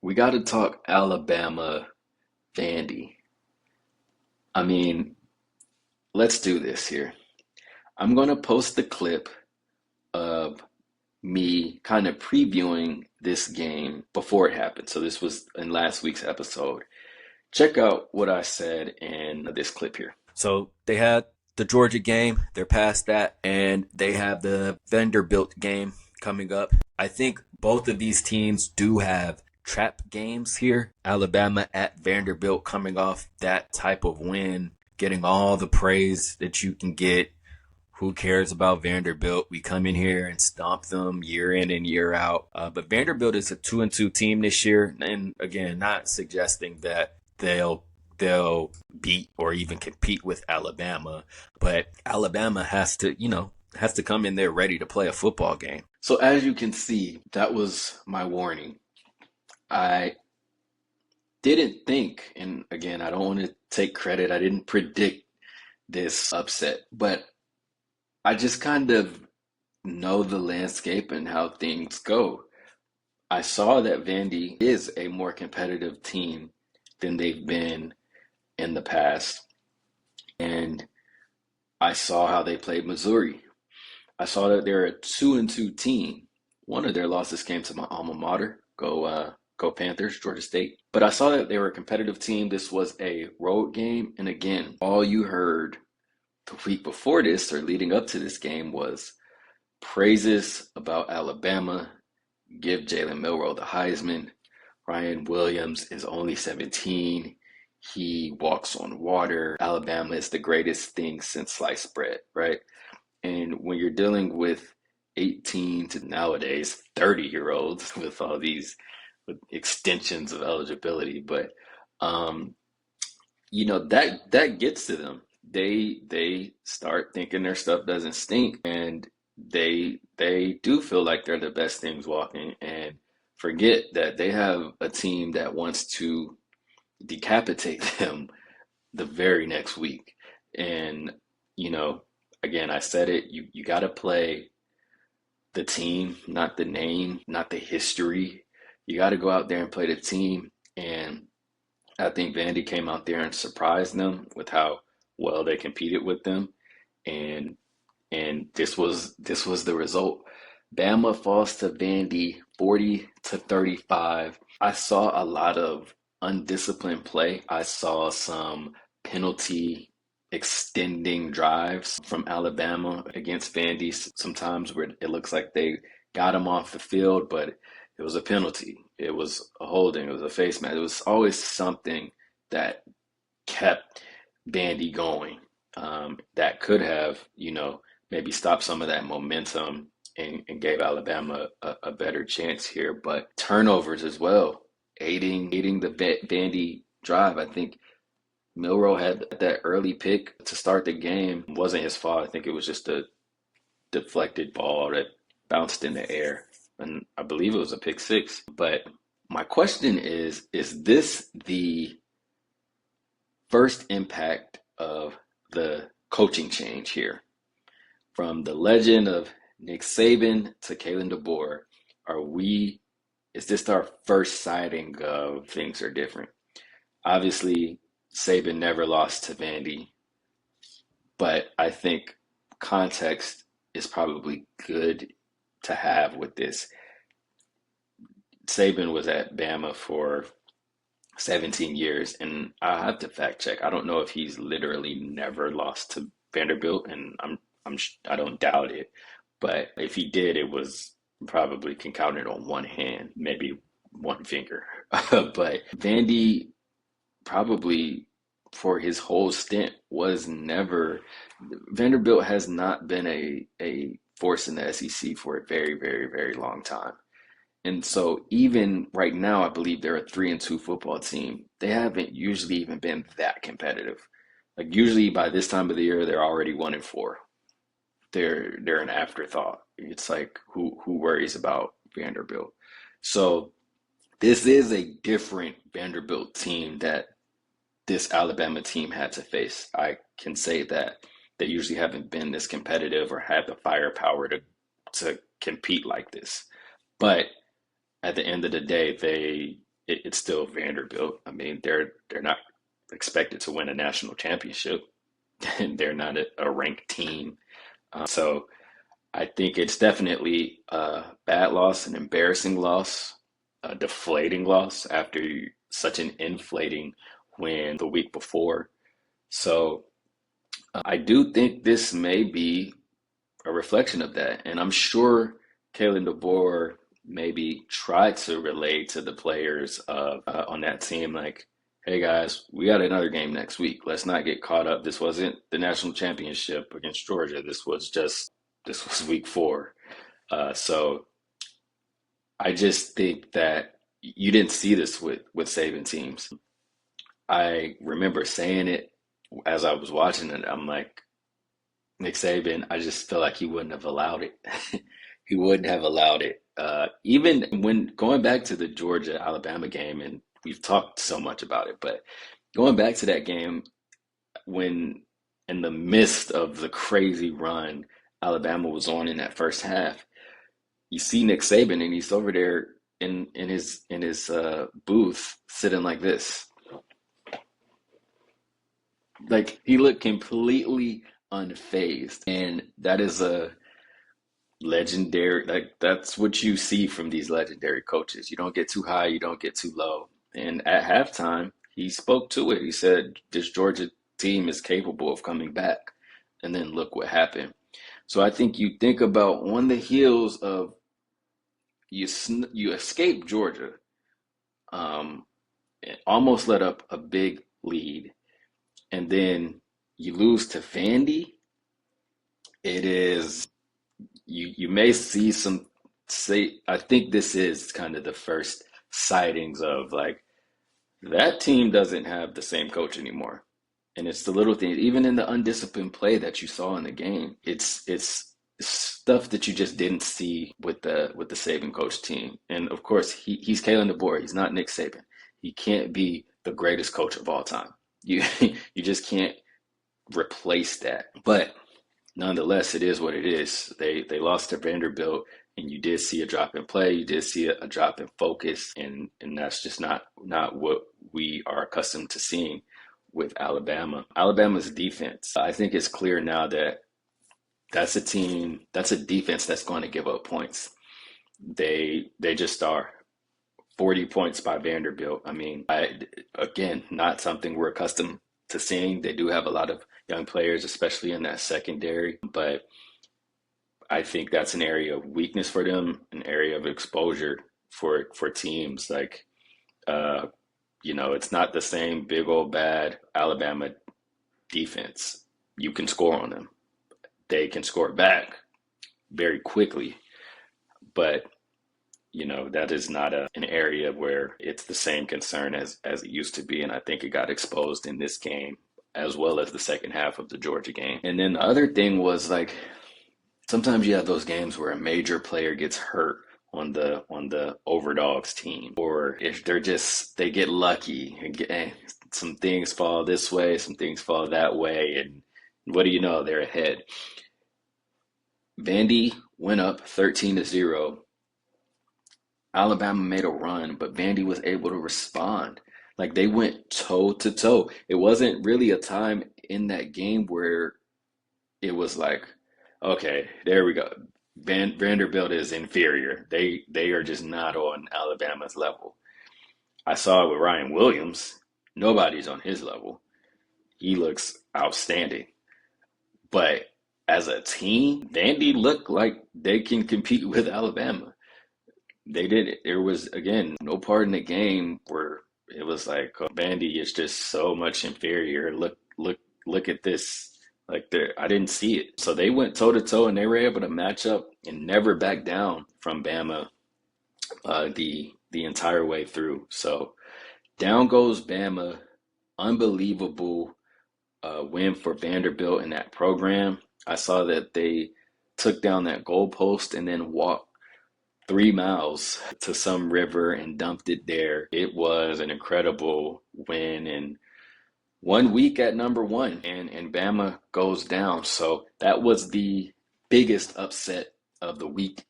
We got to talk Alabama Vandy. I mean, let's do this here. I'm going to post the clip of me kind of previewing this game before it happened. So this was in last week's episode. Check out what I said in this clip here. So they had the Georgia game, they're past that, and they have the Vanderbilt game coming up. I think both of these teams do have trap games here. Alabama at Vanderbilt coming off that type of win, getting all the praise that you can get. Who cares about Vanderbilt? We come in here and stomp them year in and year out. But Vanderbilt is a 2-2 team this year, and again, not suggesting that they'll beat or even compete with Alabama, but Alabama has to come in there ready to play a football game. So as you can see, that was my warning. I didn't think, and again, I don't want to take credit. I didn't predict this upset, but I just kind of know the landscape and how things go. I saw that Vandy is a more competitive team than they've been in the past. And I saw how they played Missouri. I saw that they're a 2-2 team. One of their losses came to my alma mater. Go Panthers, Georgia State. But I saw that they were a competitive team. This was a road game. And again, all you heard the week before this or leading up to this game was praises about Alabama. Give Jalen Milroe the Heisman. Ryan Williams is only 17. He walks on water. Alabama is the greatest thing since sliced bread, right? And when you're dealing with 18 to nowadays 30-year-olds with all these with extensions of eligibility, but that gets to them. They start thinking their stuff doesn't stink, and they do feel like they're the best things walking, and forget that they have a team that wants to decapitate them the very next week. And again, I said it. You got to play the team, not the name, not the history. You got to go out there and play the team. And I think Vandy came out there and surprised them with how well they competed with them, and this was the result. Bama falls to Vandy 40-35. I saw a lot of undisciplined play. I saw some penalty extending drives from Alabama against Vandy sometimes where it looks like they got them off the field, but it was a penalty. It was a holding. It was a face mask. It was always something that kept Vandy going. That could have, maybe stopped some of that momentum and gave Alabama a better chance here. But turnovers as well, aiding the Vandy drive. I think Milroe had that early pick to start the game. It wasn't his fault. I think it was just a deflected ball that bounced in the air. And I believe it was a pick six. But my question is this the first impact of the coaching change here? From the legend of Nick Saban to Kalen Deboer, is this our first sighting of things are different? Obviously, Saban never lost to Vandy, but I think context is probably good to have with this. Saban was at Bama for 17 years, and I have to fact check. I don't know if he's literally never lost to Vanderbilt, and I don't doubt it. But if he did, it was probably can count it on one hand, maybe one finger. But Vandy probably for his whole stint was never. Vanderbilt has not been a force in the SEC for a very, very, very long time. And so even right now, I believe they're a 3-2 football team. They haven't usually even been that competitive. Like usually by this time of the year, they're already 1-4. They're an afterthought. It's like who worries about Vanderbilt? So this is a different Vanderbilt team that this Alabama team had to face. I can say that they usually haven't been this competitive or had the firepower to compete like this. But at the end of the day, it's still Vanderbilt. I mean, they're not expected to win a national championship, and they're not a ranked team. So I think it's definitely a bad loss, an embarrassing loss, a deflating loss after such an inflating win the week before. So I do think this may be a reflection of that. And I'm sure Kalen Deboer maybe tried to relate to the players of on that team, like, hey guys, we got another game next week. Let's not get caught up. This wasn't the national championship against Georgia. This was week 4. So I just think that you didn't see this with Saban teams. I remember saying it as I was watching it. I'm like, Nick Saban, I just feel like he wouldn't have allowed it. He wouldn't have allowed it. Even when going back to the Georgia Alabama game, and we've talked so much about it, but going back to that game, when in the midst of the crazy run Alabama was on in that first half, you see Nick Saban and he's over there in his booth sitting like this. Like he looked completely unfazed. And that is a legendary, like that's what you see from these legendary coaches. You don't get too high, you don't get too low. And at halftime, he spoke to it. He said, this Georgia team is capable of coming back. And then look what happened. So I think you think about on the heels of you escape Georgia, um, almost let up a big lead, and then you lose to Vandy. It is you may see some say I think this is kind of the first sightings of like that team doesn't have the same coach anymore. And it's the little things, even in the undisciplined play that you saw in the game. It's stuff that you just didn't see with the Saban coach team. And of course, he's Kalen DeBoer. He's not Nick Saban. He can't be the greatest coach of all time. You you just can't replace that. But nonetheless, it is what it is. They lost to Vanderbilt, and you did see a drop in play. You did see a drop in focus, and that's just not what we are accustomed to seeing with Alabama. Alabama's defense, I think it's clear now that that's a team, that's a defense that's going to give up points. They just are. 40 points by Vanderbilt. I mean, again, not something we're accustomed to seeing. They do have a lot of young players, especially in that secondary, but I think that's an area of weakness for them, an area of exposure for teams like it's not the same big old bad Alabama defense. You can score on them. They can score back very quickly, but that is not an area where it's the same concern as it used to be. And I think it got exposed in this game as well as the second half of the Georgia game. And then the other thing was like sometimes you have those games where a major player gets hurt on the overdogs team, or if they get lucky and some things fall this way, some things fall that way, and what do you know, they're ahead. Vandy went up 13-0. Alabama made a run, but Vandy was able to respond. Like they went toe to toe. It wasn't really a time in that game where it was like, okay, there we go. Vanderbilt is inferior. They are just not on Alabama's level. I saw it with Ryan Williams. Nobody's on his level. He looks outstanding. But as a team, Vandy looked like they can compete with Alabama. They did it. There was, again, no part in the game where it was like, oh, Vandy is just so much inferior. Look at this. Like I didn't see it. So they went toe to toe and they were able to match up and never back down from Bama the entire way through. So down goes Bama. Unbelievable win for Vanderbilt in that program. I saw that they took down that goalpost and then walked 3 miles to some river and dumped it there. It was an incredible win, and 1 week at number 1, and Bama goes down. So that was the biggest upset of the week